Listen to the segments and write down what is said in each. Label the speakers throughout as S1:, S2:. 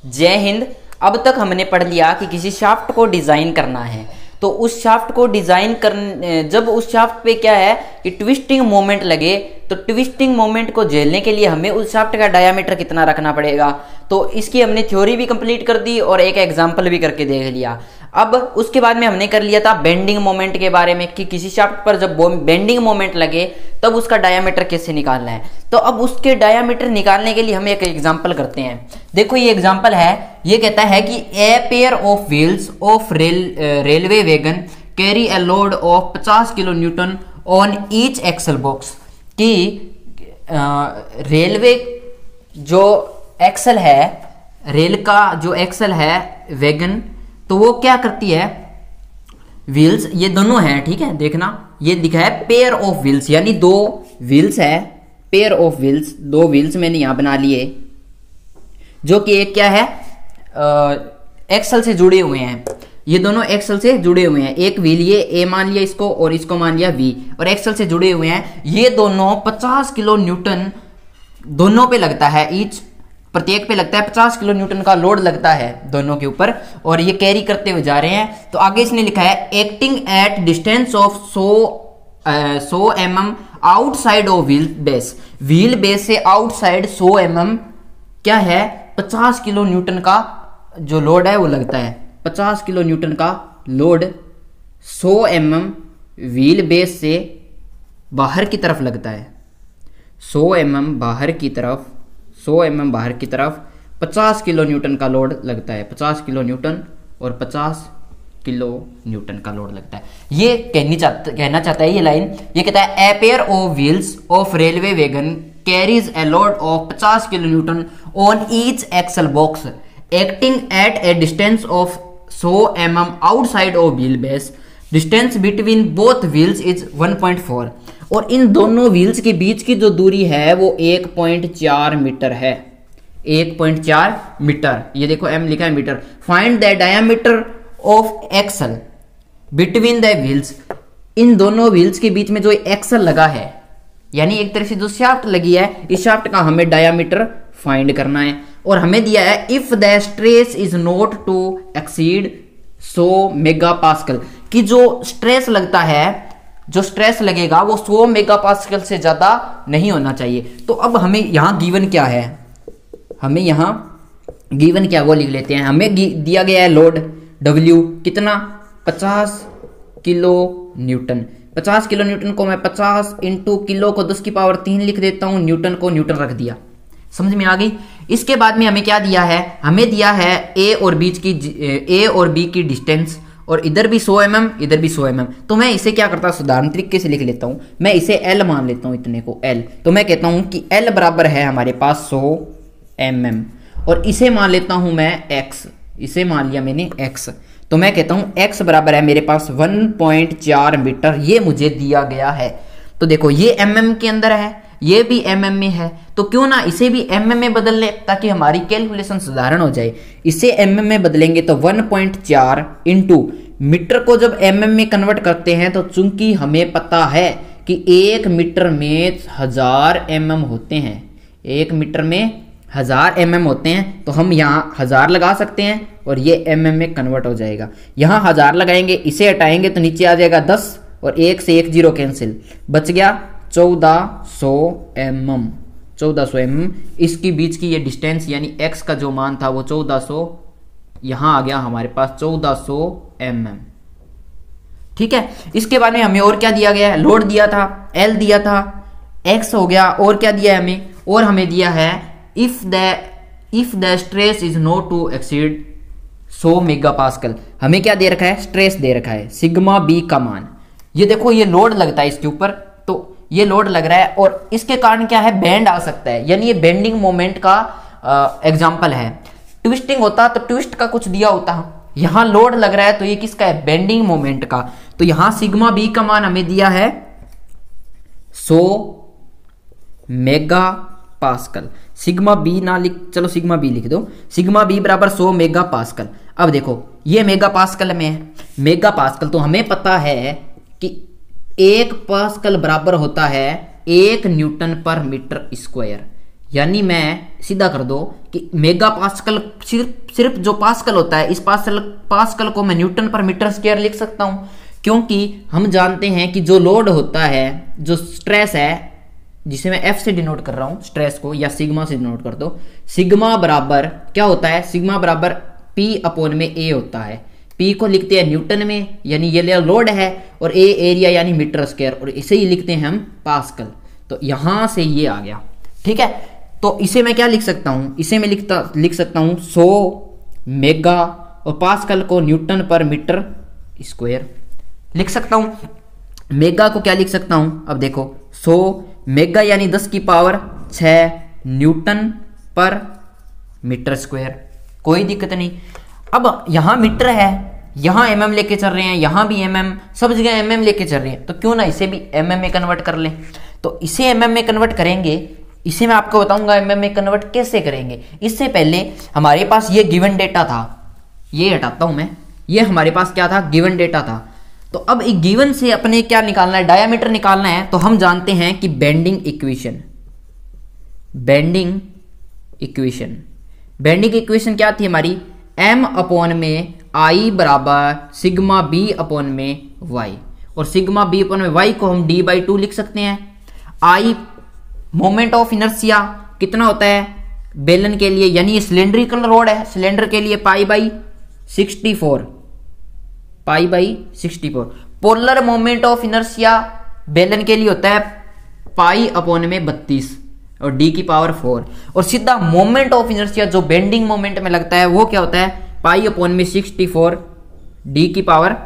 S1: जय हिंद। अब तक हमने पढ़ लिया कि किसी शाफ्ट को डिजाइन करना है, तो उस शाफ्ट को डिजाइन कर जब उस शाफ्ट पे क्या है कि ट्विस्टिंग मोमेंट लगे, तो ट्विस्टिंग मोमेंट को झेलने के लिए हमें उस शाफ्ट का डायामीटर कितना रखना पड़ेगा। तो इसकी हमने थ्योरी भी कंप्लीट कर दी और एक एग्जांपल भी करके देख लिया। अब उसके बाद में हमने कर लिया था बेंडिंग मोमेंट के बारे में कि किसी शाफ्ट पर जब बेंडिंग मोमेंट लगे तब उसका डायामीटर कैसे निकालना है। तो अब उसके डायामीटर निकालने के लिए हम एक एग्जांपल करते हैं। देखो ये एग्जांपल है, ये कहता है कि a pair of wheels of railway wagon carry a load of 50 kilo newton on each axle box. कि रेलवे जो एक्सल है, रेल का जो एक्सल है वैगन, तो वो क्या करती है, व्हील्स ये दोनों हैं, ठीक है, देखना ये लिखा है पेयर ऑफ व्हील्स, यानी दो व्हील्स है, पेयर ऑफ व्हील्स, दो व्हील्स मैंने यहां बना लिए जो कि एक क्या है एक्सल से जुड़े हुए हैं। ये दोनों एक्सल से जुड़े हुए हैं, एक व्हील ये ए मान लिया इसको और इसको मान लिया वी, और एक्सल से जुड़े हुए हैं। ये दोनों 50 किलो न्यूटन दोनों पे लगता है, ईच प्रत्येक पे लगता है 50 किलो न्यूटन का लोड लगता है दोनों के ऊपर, और ये कैरी करते हुए जा रहे हैं। तो आगे इसने लिखा है acting at distance of 100 mm outside of wheel base. Wheel base से आउटसाइड 100 mm क्या है, 50 किलो न्यूटन का जो लोड है वो लगता है। 50 किलो न्यूटन का लोड 100 mm व्हील बेस से बाहर की तरफ लगता है। 100 mm बाहर की तरफ, 100 mm बाहर की तरफ 50 किलो न्यूटन का लोड लगता है। 50 किलो न्यूटन और 50 किलो न्यूटन का लोड लगता है। ये कहना चाहता है ये लाइन, ये कहता है a pair of wheels of railway wagon carries a load of 50 kilo newton on each axle box acting at a distance of 100 mm outside of wheel base. Distance between both wheels is 1.4, और इन दोनों wheels के बीच की जो दूरी है वो 1.4 metre है। 1.4 metre, ये देखो m लिखा है metre. Find the diameter of axle between the wheels. इन दोनों व्हील्स के बीच में जो एक्सल लगा है, यानी एक तरह से जो शाफ्ट लगी है, इस शाफ्ट का हमें डायमीटर फाइंड करना है। और हमें दिया है if the stress is not to exceed 100 megapascal, कि जो स्ट्रेस लगता है, जो स्ट्रेस लगेगा वो 100 मेगापास्कल से ज्यादा नहीं होना चाहिए। तो अब हमें यहां गिवन क्या है, हमें यहां गिवन क्या वो लिख लेते हैं। हमें दिया गया है लोड W कितना, 50 किलो न्यूटन। 50 किलो न्यूटन को मैं 50 इंटू किलो को 10 की पावर 3 लिख देता हूं, न्यूटन को न्यूटन रख दिया। समझ में आ गई। इसके बाद में हमें क्या दिया है, हमें दिया है ए और बी की डिस्टेंस, और इधर भी 100 mm इधर भी 100 mm। तो मैं इसे क्या करता हूं, साधारण तरीके से लिख लेता हूं। मैं इसे L मान लेता हूं, इतने को L। तो मैं कहता हूं कि L बराबर है हमारे पास 100 mm, और इसे मान लेता हूं मैं X, इसे मान लिया मैंने X। तो मैं कहता हूं X बराबर है मेरे पास 1.4 मीटर, ये मुझे दिया गया है। तो देखो ये mm के अंदर है, ये भी mm में है, तो क्यों ना इसे भी mm में बदल ले ताकि हमारी कैलकुलेशन साधारण हो जाए। इसे mm में बदलेंगे तो 1.4 इंटू मीटर को जब mm में कन्वर्ट करते हैं, तो चूंकि हमें पता है कि 1 मीटर में 1000 mm होते हैं, 1 मीटर में 1000 mm होते हैं, तो हम यहाँ 1000 लगा सकते हैं और ये mm में कन्वर्ट हो जाएगा। यहाँ 1000 लगाएंगे, इसे हटाएंगे तो नीचे आ जाएगा 10, और 1 से 1 0 कैंसिल, बच गया 1400 mm। 1400 mm इसकी बीच की ये डिस्टेंस, यानी x का जो मान था वो 1400, यहां आ गया हमारे पास 1400 mm। ठीक है। इसके बाद में हमें और क्या दिया गया है, लोड दिया था, L दिया था, x हो गया, और क्या दिया है हमें, और हमें दिया है if the stress is not to exceed 100 megapascal. हमें क्या दे रखा है, स्ट्रेस दे रखा है, सिग्मा बी का मान। ये देखो ये लोड लगता है इसके ऊपर, तो ये लोड लग रहा है, और इसके कारण क्या है, बेंड आ सकता है, यानी ये बेंडिंग मोमेंट का एग्जांपल है। ट्विस्टिंग होता तो ट्विस्ट का कुछ दिया होता, यहां लोड लग रहा है तो ये किसका है, बेंडिंग मोमेंट का। तो यहां सिग्मा बी का मान हमें दिया है 100 मेगापास्कल। सिग्मा बी ना लिख, चलो सिग्मा बी लिख दो, सिग्मा बी बराबर 100 मेगापास्कल। अब देखो ये मेगापास्कल में है, मेगापास्कल तो हमें पता है कि 1 पास्कल बराबर होता है 1 न्यूटन पर मीटर स्क्वायर। यानी मैं सीधा कर दो कि मेगा पास्कल सिर्फ जो पास्कल होता है, इस पास्कल को मैं न्यूटन पर मीटर स्क्वायर लिख सकता हूं, क्योंकि हम जानते हैं कि जो लोड होता है, जो स्ट्रेस है, जिसे मैं एफ से डिनोट कर रहा हूं स्ट्रेस को, या सिग्मा से डिनोट कर दो, सिग्मा बराबर क्या होता है, सिग्मा बराबर पी अपॉन में ए होता है। पी को लिखते हैं न्यूटन में, यानी ये लोड है, और ए एरिया यानी मीटर स्क्वायर, और इसे ही लिखते हैं हम पास्कल। तो यहां से ये आ गया, ठीक है। तो इसे मैं क्या लिख सकता हूं, इसे मैं लिख सकता हूं 100 मेगा, और पास्कल को न्यूटन पर मीटर स्क्वायर लिख सकता हूं। मेगा को क्या लिख सकता हूं, अब देखो 100 मेगा यानी 10 की पावर 6 न्यूटन पर मीटर स्क्वायर, कोई दिक्कत नहीं। अब यहां मीटर है, यहां एमएम लेके चल रहे हैं, यहां भी एमएम, सब जगह एमएम लेके चल रहे हैं, तो क्यों ना इसे भी एमएम में कन्वर्ट कर लें। तो इसे एमएम में कन्वर्ट करेंगे, इसे मैं आपको बताऊंगा एमएम में कन्वर्ट कैसे करेंगे। इससे पहले हमारे पास ये गिवन डेटा था, ये हटाता हूं मैं, ये हमारे पास क्या था, गिवन डेटा था। तो अब एक गिवन से अपने क्या निकालना है, डायामीटर निकालना है। तो हम जानते हैं कि बेंडिंग इक्वेशन क्या थी हमारी, m अपॉन में I बराबर सिग्मा b अपॉन में y, और सिग्मा b अपॉन में y को हम d/2 लिख सकते हैं। I मोमेंट ऑफ इनर्शिया कितना होता है बेलन के लिए, यानी ये सिलेंड्रिकल रोड है, सिलेंडर के लिए π/64, पोलर मोमेंट ऑफ इनर्शिया बेलन के लिए होता है पाई अपॉन में 32 और d की पावर 4, और सीधा मोमेंट ऑफ इनर्शिया जो बेंडिंग मोमेंट में लगता है वो क्या होता है पाई अपॉन में 64 d की पावर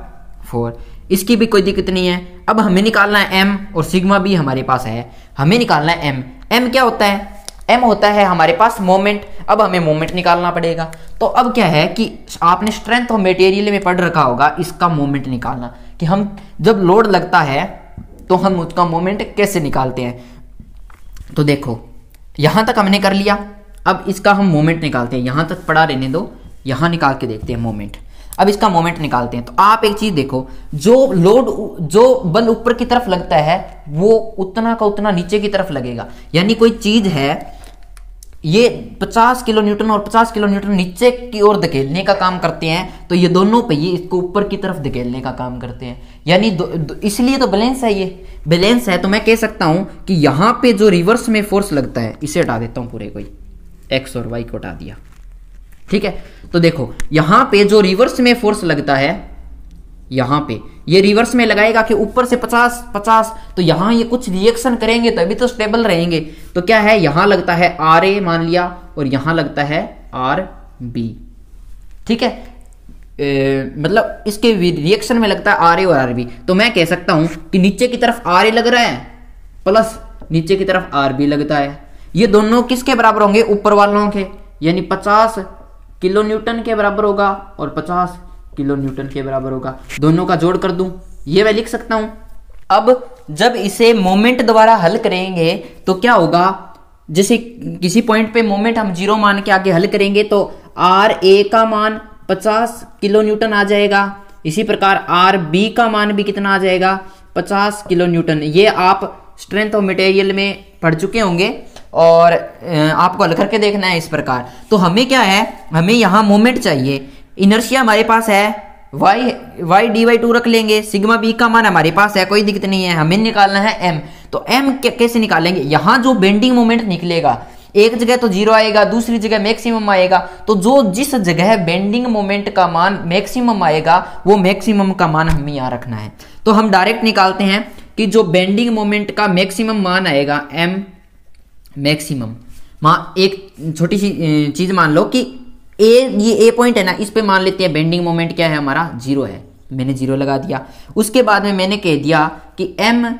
S1: 4। इसकी भी कोई दिक्कत नहीं है। अब हमें निकालना है m, और सिग्मा भी हमारे पास है, हमें निकालना है m क्या होता है, m होता है हमारे पास मोमेंट। अब हमें मोमेंट निकालना पड़ेगा। तो अब क्या है कि आपने स्ट्रेंथ ऑफ मटेरियल में पढ़ रखा होगा इसका मोमेंट निकालना, कि हम जब लोड लगता है तो हम उसका मोमेंट कैसे निकालते हैं। तो देखो यहां तक हमने कर लिया, अब इसका हम मोमेंट निकालते हैं। यहां तक पढ़ा रहने दो, यहां निकाल के देखते हैं मोमेंट। अब इसका मोमेंट निकालते हैं। तो आप एक चीज देखो, जो बल ऊपर की तरफ लगता है वो उतना का उतना नीचे की तरफ लगेगा। यानी कोई चीज है, ये 50 किलो न्यूटन और 50 किलो न्यूटन नीचे की ओर धकेलने का काम करते हैं, तो ये दोनों पहिए इसको ऊपर की तरफ धकेलने का काम करते हैं। यानी इसलिए तो बैलेंस है, ये बैलेंस है। तो मैं कह सकता हूं कि यहां पे जो रिवर्स में फोर्स लगता है, इसे हटा देता हूं पूरे, कोई एक्स और वाई को हटा दिया, ठीक है। तो देखो यहां पे जो रिवर्स में फोर्स लगता है, यहां पे ये रिवर्स में लगाएगा कि ऊपर से 50, तो यहां ये कुछ रिएक्शन करेंगे तभी तो स्टेबल रहेंगे। तो क्या है, यहां लगता है आर ए मान लिया, और यहां लगता है आर बी, ठीक है। मतलब इसके रिएक्शन में लगता है आर ए और आर बी। तो मैं कह सकता हूं कि नीचे की तरफ आर ए लग रहा है प्लस नीचे की तरफ आर बी लगता है। ये दोनों किसके बराबर होंगे, ऊपर वालों के, यानी 50 किलो न्यूटन के बराबर होगा और 50 किलो न्यूटन के बराबर होगा। दोनों का जोड़ कर दूं, ये मैं लिख सकता हूं। अब जब इसे मोमेंट द्वारा हल करेंगे तो क्या होगा, जैसे किसी पॉइंट पे मोमेंट हम 0 मान के आगे हल करेंगे तो आर ए का मान 50 किलो न्यूटन आ जाएगा। इसी प्रकार आर बी का मान भी कितना आ जाएगा, 50 किलो न्यूटन। ये आप स्ट्रेंथ ऑफ मटेरियल में पढ़ चुके होंगे और आपको हल करके देखना है इस प्रकार। तो हमें क्या है, हमें यहाँ मोमेंट चाहिए। इनर्शिया हमारे पास है y dy/2 रख लेंगे, सिग्मा बी का मान हमारे पास है, कोई दिक्कत नहीं है। हमें निकालना है m। तो m कैसे निकालेंगे, यहां जो बेंडिंग मोमेंट निकलेगा, एक जगह तो 0 आएगा, दूसरी जगह मैक्सिमम आएगा। तो जो जिस जगह बेंडिंग मोमेंट का मान मैक्सिमम आएगा वो मैक्सिमम का मान हमें यहाँ रखना है। तो हम डायरेक्ट निकालते हैं कि जो बेंडिंग मोमेंट का मैक्सिमम मान आएगा m मैक्सिमम। एक छोटी सी चीज मान लो कि ये ए पॉइंट है ना, इस पे मान लेते हैं बेंडिंग मोमेंट क्या है हमारा, 0 है। मैंने 0 लगा दिया। उसके बाद में मैंने कह दिया कि m,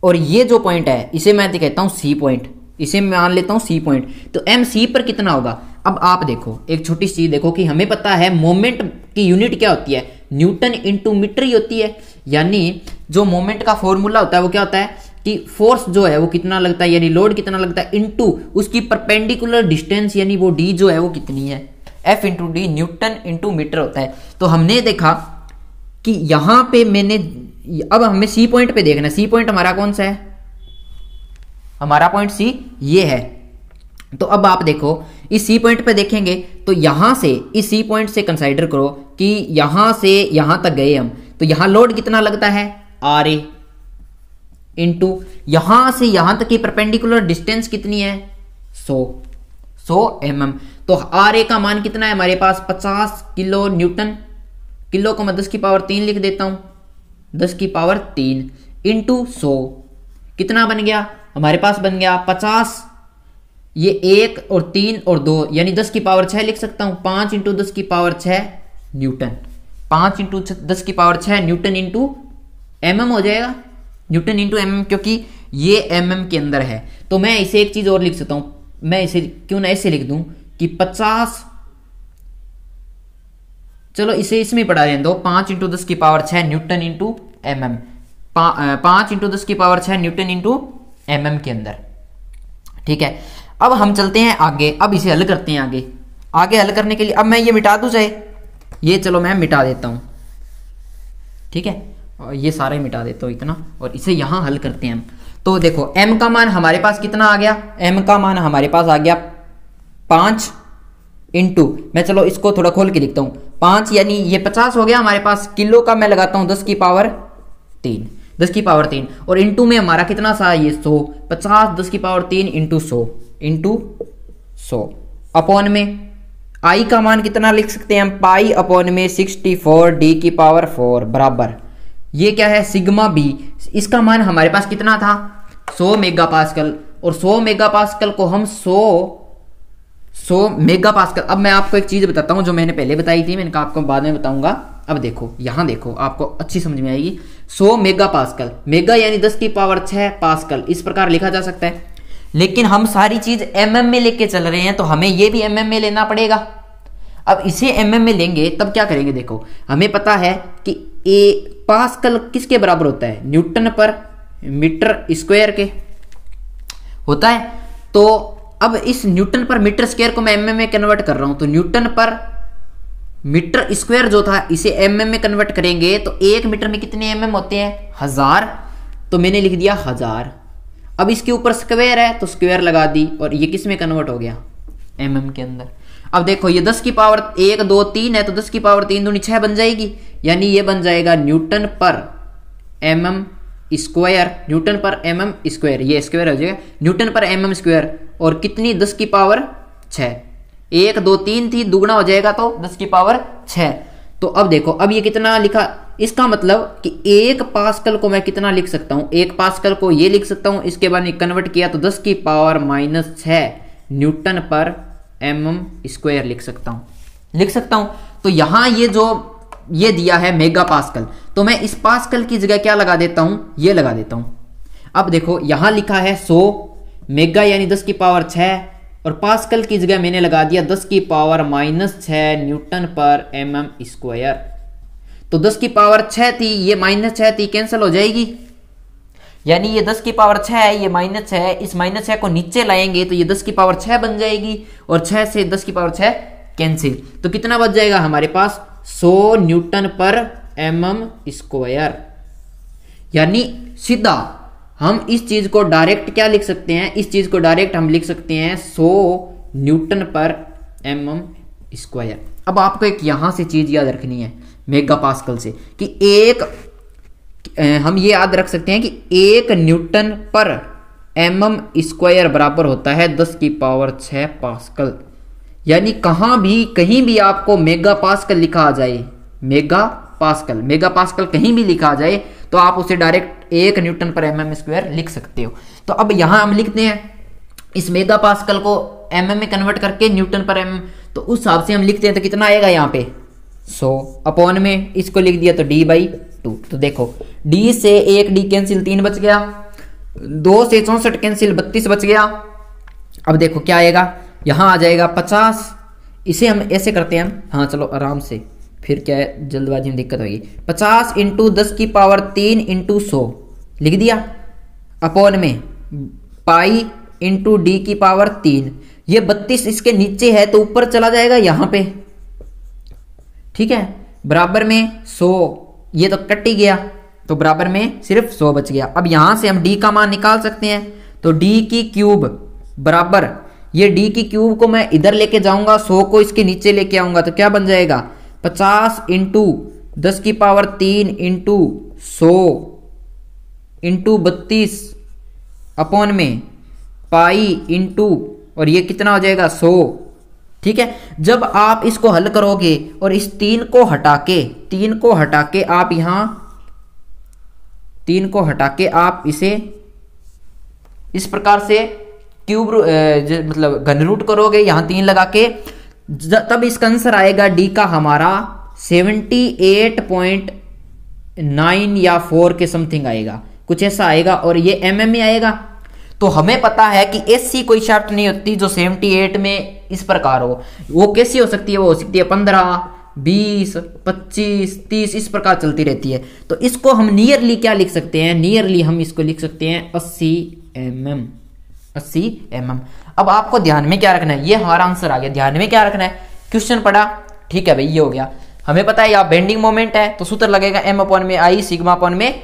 S1: और ये जो पॉइंट है इसे मैं कहता हूं सी पॉइंट, इसे मैं मान लेता हूं सी पॉइंट। तो m सी पर कितना होगा। अब आप देखो एक छोटी सी चीज देखो कि हमें पता है मोमेंट की यूनिट क्या होती है, न्यूटन इंटू मीटर ही होती है। यानी जो मोमेंट का फॉर्मूला होता है वो क्या होता है कि फोर्स जो है वो कितना लगता है, यानी लोड कितना लगता है, इनटू उसकी परपेंडिकुलर डिस्टेंस, यानी वो d जो है वो कितनी है, F into D, newton into metre होता है। तो हमने देखा कि यहां पे मैंने, अब हमें सी पॉइंट पे देखना है। सी पॉइंट हमारा कौन सा है, हमारा पॉइंट सी ये है, तो अब आप देखो इस सी पॉइंट पे देखेंगे तो यहां से इस सी पॉइंट से कंसाइडर करो कि यहां से यहां तक गए हम, तो यहां लोड कितना लगता है आर ए, इंटू यहां से यहां तक की परपेंडिकुलर डिस्टेंस कितनी है 100 mm। तो आर ए का मान कितना है हमारे पास 50 किलो न्यूटन। किलो को मैं 10 की पावर 3 लिख देता हूं, 10 की पावर 3 इंटू 100 कितना बन गया हमारे पास, बन गया 50, ये 1 और 3 और 2 यानी 10 की पावर 6 लिख सकता हूं। 5 इंटू 10 की पावर 6 न्यूटन, 5 इंटू 10 की पावर 6 न्यूटन इंटू mm हो जाएगा, न्यूटन इंटू mm, क्योंकि ये mm के अंदर है। तो मैं इसे एक चीज और लिख सकता हूं, मैं इसे क्यों ना ऐसे लिख दूं कि 50, चलो इसे इसमें पढ़ा रहने दो, 5 इंटू 10 की power 6 Newton into mm, 5 into 10 की पावर 6 न्यूटन इंटू mm के अंदर। ठीक है, अब हम चलते हैं आगे, अब इसे हल करते हैं आगे। आगे हल करने के लिए अब मैं ये मिटा दूं चाहे, ये चलो मैं मिटा देता हूं, ठीक है, और ये सारे मिटा देता हूं इतना, और इसे यहां हल करते हैं हम। तो देखो m का मान हमारे पास कितना आ गया, m का मान हमारे पास आ गया 5 इंटू, मैं चलो इसको थोड़ा खोल के लिखता हूं, 5 यानी ये 50 हो गया हमारे पास, किलो का मैं लगाता हूं 10 की पावर 3, 10 की पावर 3, और इंटू में हमारा कितना सा ये 100, 50 10 की पावर 3 इंटू 100 इंटू 100 अपॉन में आई का मान कितना लिख सकते हैं हम, पाई अपॉन में 64 डी की पावर 4 बराबर, ये क्या है सिग्मा बी। इसका मान हमारे पास कितना था 100 मेगा पास्कल, और 100 मेगा पास्कल को हम 100 मेगा पास्कल। अब मैं आपको एक चीज बताता हूं जो मैंने पहले बताई थी, मैंने कहा आपको बाद में बताऊंगा। अब देखो यहां देखो आपको अच्छी समझ में आएगी। 100 मेगा पास्कल, मेगा यानी 10 की पावर 6 पास्कल, इस प्रकार लिखा जा सकता है, लेकिन हम सारी चीज mm में लेके चल रहे हैं तो हमें ये भी mm में लेना पड़ेगा। अब इसे mm में लेंगे तब क्या करेंगे, देखो हमें पता है कि ए पास्कल किसके बराबर होता है, न्यूटन पर मीटर स्क्वायर के होता है। तो अब इस न्यूटन पर मीटर स्क्वायर को मैं mm में कन्वर्ट कर रहा हूं, तो न्यूटन पर मीटर स्क्वायर जो था इसे mm में कन्वर्ट करेंगे तो 1 मीटर में कितने mm होते हैं 1000, तो मैंने लिख दिया 1000। अब इसके ऊपर स्क्वायर है तो स्क्वायर लगा दी, और ये किस में कन्वर्ट हो गया mm के अंदर। अब देखो ये 10 की पावर 1 2 3 है, तो 10 की पावर 3 दूनी 6 बन जाएगी, यानी ये बन जाएगा न्यूटन पर mm स्क्वायर, न्यूटन पर mm स्क्वायर, ये स्क्वायर हो जाएगा न्यूटन पर mm स्क्वायर, और कितनी 10 की पावर 6, 1 2 3 थी, दुगना हो जाएगा तो 10 की पावर 6। तो अब देखो अब ये कितना लिखा, इसका मतलब कि 1 पास्कल को मैं कितना लिख सकता हूं, 1 पास्कल को ये लिख सकता हूं, इसके बाद कन्वर्ट किया तो 10 की पावर -6 न्यूटन पर mm स्क्वायर लिख सकता हूं। तो यहां ये जो ये दिया है मेगा पास्कल, तो मैं इस पास्कल की जगह क्या लगा देता हूं, ये लगा देता हूं। अब देखो यहां लिखा है 100 मेगा यानी 10 की पावर 6, और पास्कल की जगह मैंने लगा दिया 10 की पावर -6 न्यूटन पर mm स्क्वायर। तो 10 की पावर 6 थी, ये -6 थी, कैंसिल हो जाएगी, यानी ये 10 की पावर 6 है, ये -6 है, इस -6 को नीचे लाएंगे तो ये 10 की पावर 6 बन जाएगी, और 6 से 10 की पावर 6 कैंसिल, तो कितना बच जाएगा हमारे पास 100 न्यूटन पर mm स्क्वायर। यानी सीधा हम इस चीज को डायरेक्ट क्या लिख सकते हैं, इस चीज को डायरेक्ट हम लिख सकते हैं 100 न्यूटन पर mm स्क्वायर। अब आपको एक यहां से चीज याद रखनी है मेगा पास्कल से, कि हम ये याद रख सकते हैं कि 1 न्यूटन पर mm स्क्वायर बराबर होता है 10 की पावर 6 पास्कल। यानी कहीं भी आपको मेगा पास्कल लिखा आ जाए, मेगा पास्कल कहीं भी लिखा आ जाए तो आप उसे डायरेक्ट 1 न्यूटन पर mm स्क्वायर लिख सकते हो। तो अब यहां हम लिखते हैं इस मेगा पास्कल को mm में कन्वर्ट करके न्यूटन पर mm, तो उस हिसाब से हम लिखते हैं तो कितना आएगा यहाँ पे 100 अपॉन में इसको लिख दिया तो d/2। तो देखो d से 1 d कैंसिल 3 बच गया, 2 से 64 कैंसिल 32 बच गया। अब देखो क्या आएगा, यहां आ जाएगा 50, इसे हम ऐसे करते हैं हम, हाँ चलो आराम से, फिर क्या है जल्दबाजी में दिक्कत होगी। 50 इंटू 10 की पावर 3 इंटू 100 लिख दिया, अपॉन में पाई इंटू डी की पावर 3, ये 32 इसके नीचे है तो ऊपर चला जाएगा यहां पे, ठीक है, बराबर में 100, ये तो कट ही गया तो बराबर में सिर्फ 100 बच गया। अब यहां से हम d का मान निकाल सकते हैं, तो d की क्यूब बराबर ये डी की क्यूब को मैं इधर लेके जाऊंगा, 100 को इसके नीचे लेके आऊंगा तो क्या बन जाएगा 50 इंटू 10 की पावर 3 इंटू 100 इंटू 32 अपॉन में पाई इंटू, और ये कितना हो जाएगा 100। ठीक है, जब आप इसको हल करोगे और इस 3 को हटा के आप यहां 3 को हटा के आप इसे इस प्रकार से क्यूब मतलब घन रूट करोगे यहां 3 लगा के, तब इसका आंसर आएगा डी का हमारा 78.9 या 4 के समथिंग आएगा, कुछ ऐसा आएगा, और ये mm में आएगा। तो हमें पता है कि ऐसी कोई शाफ्ट नहीं होती जो 78 में इस प्रकार हो। वो कैसी हो सकती है, वो हो सकती है 15, 20, 25, 30 इस प्रकार चलती रहती है। तो इसको हम नियरली क्या लिख सकते हैं, नियरली हम इसको लिख सकते हैं 80 mm। अब आपको ध्यान में क्या रखना है, ये हमारा आंसर आ गया। ध्यान में क्या रखना है, क्वेश्चन पढ़ा, ठीक है भाई, ये हो गया। हमें पता है यहाँ बेंडिंग मोमेंट है तो सूत्र लगेगा m अपॉन में आई सिग्मा अपॉन में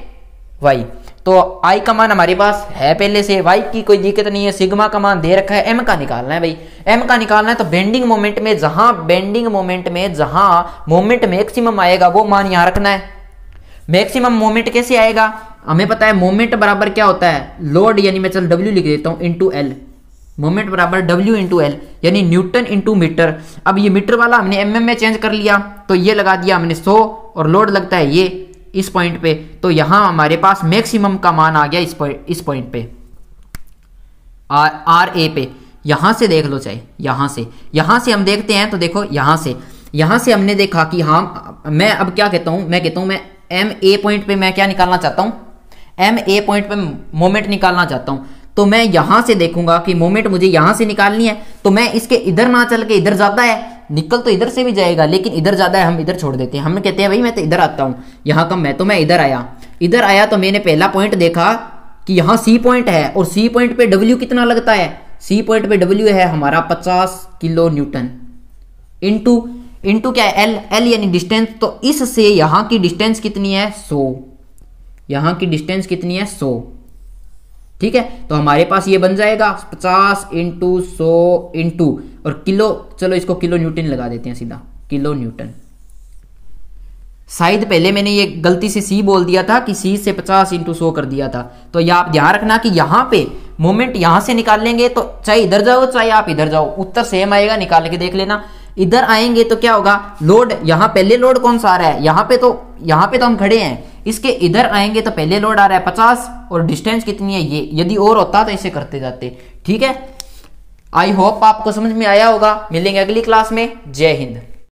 S1: y। तो I का मान हमारे पास है पहले से, Y की कोई दिक्कत नहीं है, सिग्मा का मान दे रखा है, M का निकालना है भाई, M का निकालना है। तो बेंडिंग मोमेंट में जहां मोमेंट मैक्सिमम आएगा वो मान यहां रखना है। मैक्सिमम मोमेंट कैसे आएगा, हमें पता है मोमेंट बराबर क्या होता है, लोड, यानी मैं चल W लिख देता हूं इंटू L, मोमेंट बराबर W इंटू L, यानी न्यूटन इंटू मीटर। अब ये मीटर वाला हमने mm में चेंज कर लिया, तो ये लगा दिया हमने 100, और लोड लगता है ये इस पॉइंट पे, तो यहां हमारे पास मैक्सिमम का मान आ गया इस पॉइंट पे, आर ए पे। यहां से देख लो, चाहे यहां से हम देखते हैं, तो देखो यहां से हमने देखा कि हाँ, मैं अब क्या कहता हूं, मैं कहता हूं मैं एम ए पॉइंट पे मैं क्या निकालना चाहता हूं, एम ए पॉइंट पे मोमेंट निकालना चाहता हूं। तो मैं यहां से देखूंगा कि मोमेंट मुझे यहां से निकालनी है, तो मैं इसके इधर ना चल के, इधर ज्यादा है, निकल तो इधर से भी जाएगा लेकिन इधर ज्यादा है, हम इधर छोड़ देते हैं। हम कहते हैं भाई मैं तो इधर आता हूं, यहां कम है, तो मैं इधर आया तो मैंने पहला पॉइंट देखा कि यहां सी पॉइंट है, और सी पॉइंट पे डब्ल्यू कितना लगता है, सी पॉइंट पे डब्ल्यू है हमारा 50 किलो न्यूटन, इंटू क्या है एल यानी डिस्टेंस। तो इससे यहां की डिस्टेंस कितनी है 100, यहां की डिस्टेंस कितनी है 100। ठीक है, तो हमारे पास ये बन जाएगा 50 इंटू 100 इंटू, और किलो, चलो इसको किलो न्यूटन लगा देते हैं सीधा, किलो न्यूटन। शायद पहले मैंने ये गलती से सी बोल दिया था कि सी से 50 इंटू 100 कर दिया था। तो ये आप ध्यान रखना कि यहां पे मोमेंट यहां से निकाल लेंगे, तो चाहे इधर जाओ चाहे आप इधर जाओ, उत्तर सेम आएगा, निकाल के देख लेना। इधर आएंगे तो क्या होगा, लोड यहां पहले लोड कौन सा आ रहा है, यहां पे तो हम खड़े हैं, इसके इधर आएंगे तो पहले लोड आ रहा है 50, और डिस्टेंस कितनी है ये, यदि और होता तो इसे करते जाते। ठीक है, आई होप आपको समझ में आया होगा। मिलेंगे अगली क्लास में। जय हिंद।